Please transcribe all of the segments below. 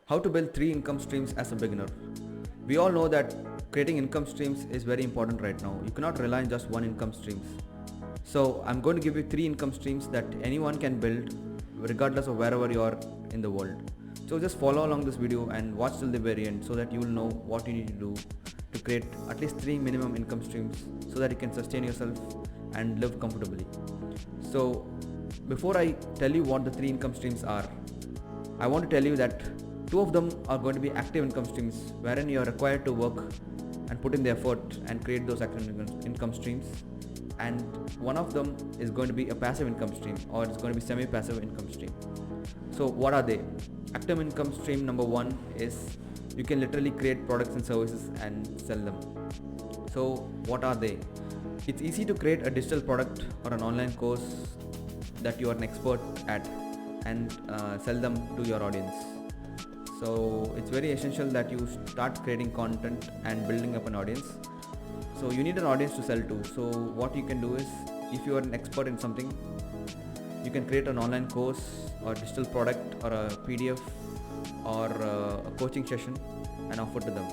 How to build 3 income streams as a beginner. We all know that creating income streams is very important right now. You cannot rely on just one income streams. So I'm going to give you 3 income streams that anyone can build regardless of wherever you are in the world. So just follow along this video and watch till the very end so that you will know what you need to do to create at least 3 minimum income streams so that you can sustain yourself and live comfortably. So before I tell you what the 3 income streams are, I want to tell you that 2 of them are going to be active income streams wherein you are required to work and put in the effort and create those active income streams, and one of them is going to be a passive income stream, or it's going to be semi-passive income stream. So what are they? Active income stream number 1 is you can literally create products and services and sell them. So what are they? It's easy to create a digital product or an online course that you are an expert at and sell them to your audience. So it's very essential that you start creating content and building up an audience. So you need an audience to sell to. So what you can do is, if you are an expert in something, you can create an online course or digital product or a PDF or a coaching session and offer to them.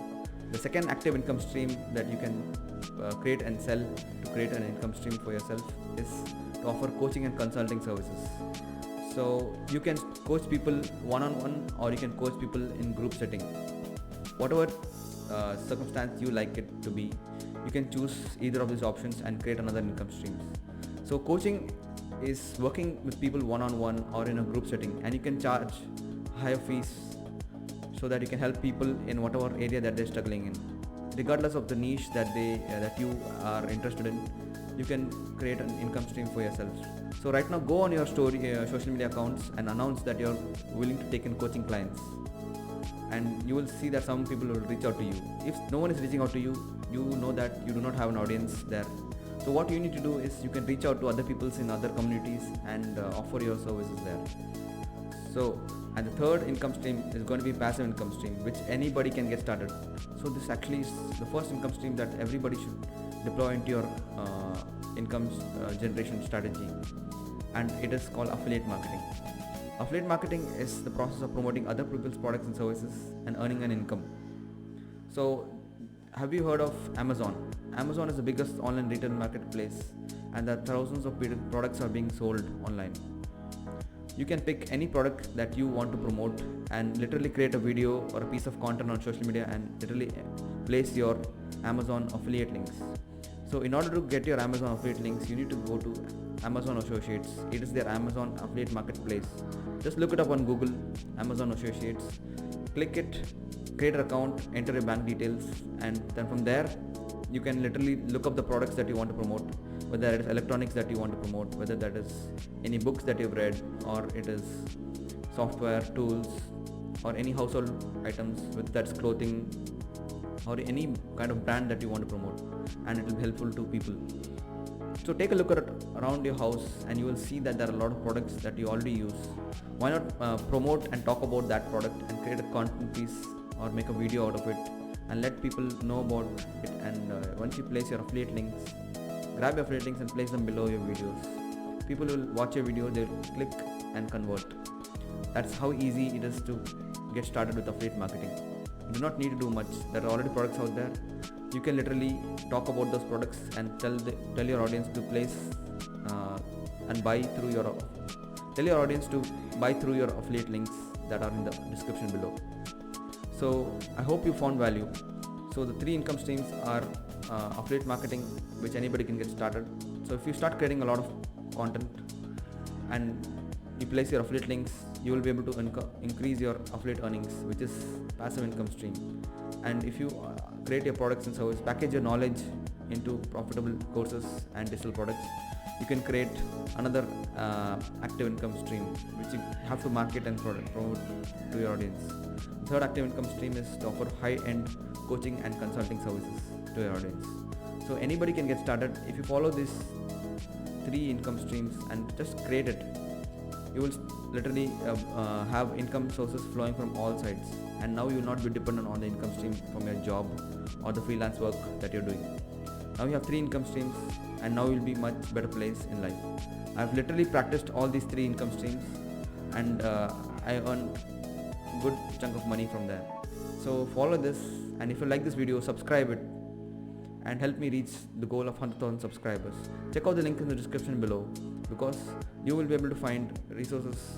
The second active income stream that you can create and sell to create an income stream for yourself is to offer coaching and consulting services. So you can coach people one-on-one, or you can coach people in group setting. Whatever circumstance you like it to be, you can choose either of these options and create another income streams. So coaching is working with people one-on-one or in a group setting, and you can charge higher fees so that you can help people in whatever area that they're struggling in, regardless of the niche that you are interested in. You can create an income stream for yourself. So right now, go on your social media accounts and announce that you're willing to take in coaching clients, and you will see that some people will reach out to you. If no one is reaching out to you, you know that you do not have an audience there. So what you need to do is you can reach out to other people in other communities and offer your services there. So, and the third income stream is going to be passive income stream, which anybody can get started. So this actually is the first income stream that everybody should deploy into your income generation strategy, and it is called affiliate marketing. Affiliate marketing is the process of promoting other people's products and services and earning an income. So have you heard of Amazon? Amazon is the biggest online retail marketplace, and there are thousands of products are being sold online. You can pick any product that you want to promote and literally create a video or a piece of content on social media and literally place your Amazon affiliate links. So in order to get your Amazon affiliate links, you need to go to Amazon Associates. It is their Amazon affiliate marketplace. Just look it up on Google, Amazon Associates. Click it, create an account, enter your bank details, and then from there you can literally look up the products that you want to promote, whether it is electronics that you want to promote, whether that is any books that you've read, or it is software, tools, or any household items, whether that's clothing or any kind of brand that you want to promote, and it will be helpful to people. So take a look around your house and you will see that there are a lot of products that you already use. Why not promote and talk about that product and create a content piece or make a video out of it and let people know about it, and once you place your affiliate links, grab your affiliate links and place them below your videos. People will watch your video, they will click and convert. That's how easy it is to get started with affiliate marketing. You do not need to do much. There are already products out there. You can literally talk about those products and tell your audience to place and buy through your affiliate links that are in the description below. So I hope you found value. So the 3 income streams are affiliate marketing, which anybody can get started. So if you start creating a lot of content and you place your affiliate links, you will be able to increase your affiliate earnings, which is passive income stream. And if you create your products and services, package your knowledge into profitable courses and digital products, you can create another active income stream, which you have to market and promote to your audience. The third active income stream is to offer high-end coaching and consulting services to your audience. So anybody can get started. If you follow these 3 income streams and just create it, you will literally have income sources flowing from all sides, and now you will not be dependent on the income stream from your job or the freelance work that you're doing. Now you have 3 income streams, and now you'll be much better place in life. I've literally practiced all these 3 income streams, and I earned good chunk of money from there. So follow this, and if you like this video, subscribe it and help me reach the goal of 100,000 subscribers. Check out the link in the description below, because you will be able to find resources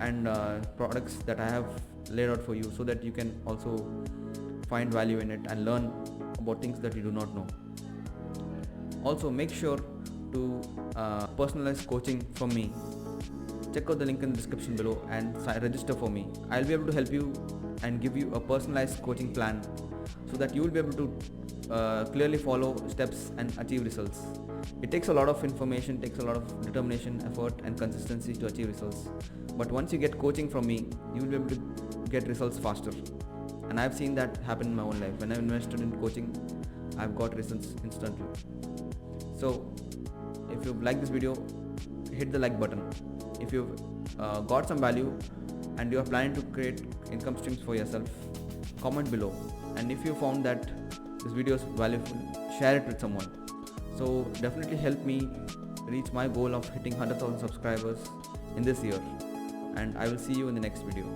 and products that I have laid out for you, so that you can also find value in it and learn about things that you do not know. Also, make sure to personalize coaching from me. Check out the link in the description below and register for me. I'll be able to help you and give you a personalized coaching plan, so that you will be able to clearly follow steps and achieve results. It takes a lot of information, takes a lot of determination, effort and consistency to achieve results. But once you get coaching from me, you will be able to get results faster. And I've seen that happen in my own life. When I've invested in coaching, I've got results instantly. So if you like this video, hit the like button. If you've got some value and you are planning to create income streams for yourself, comment below. And if you found that this video is valuable, share it with someone. So definitely help me reach my goal of hitting 100,000 subscribers in this year. And I will see you in the next video.